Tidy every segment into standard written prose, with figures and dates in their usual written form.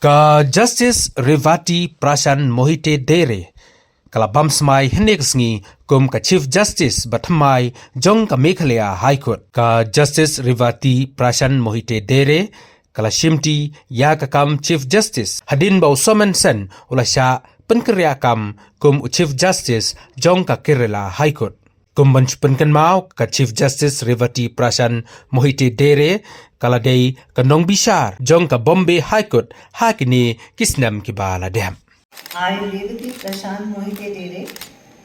kaJustice Revati Prashant Mohite Dere kalabam smai hneksngi kum ka Chief Justice bathymmai jong kaMeghalaya High Court kaJustice Revati Prashant Mohite Dere kalashimti ya kakam Chief Justice hadin bau somensen ulasha penkriakam kum Chief Justice jong ka Kerala High Court kum benchpenkan mau ka Chief Justice Revati Prashant Mohite Dere kaladei kanong bishar jong ka Bombay High Court hakini kisnam kibala dem. I, Revati Prashant Mohite Dere,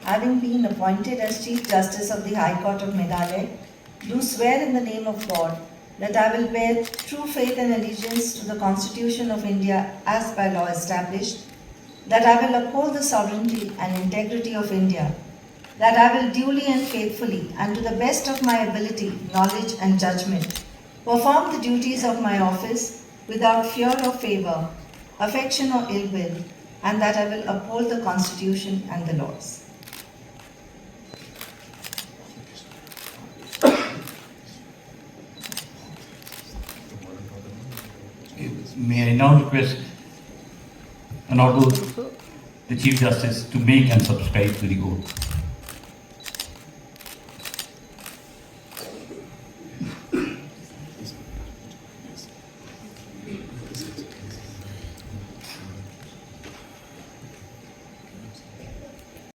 having been appointed as Chief Justice of the High Court of Meghalaya, do swear in the name of God that I will bear true faith and allegiance to the Constitution of India as by law established, that I will uphold the sovereignty and integrity of India, that I will duly and faithfully and to the best of my ability, knowledge and judgment perform the duties of my office without fear or favor, affection or ill will, and that I will uphold the Constitution and the laws. May I now request Honorable the Chief Justice to make and subscribe to the oath.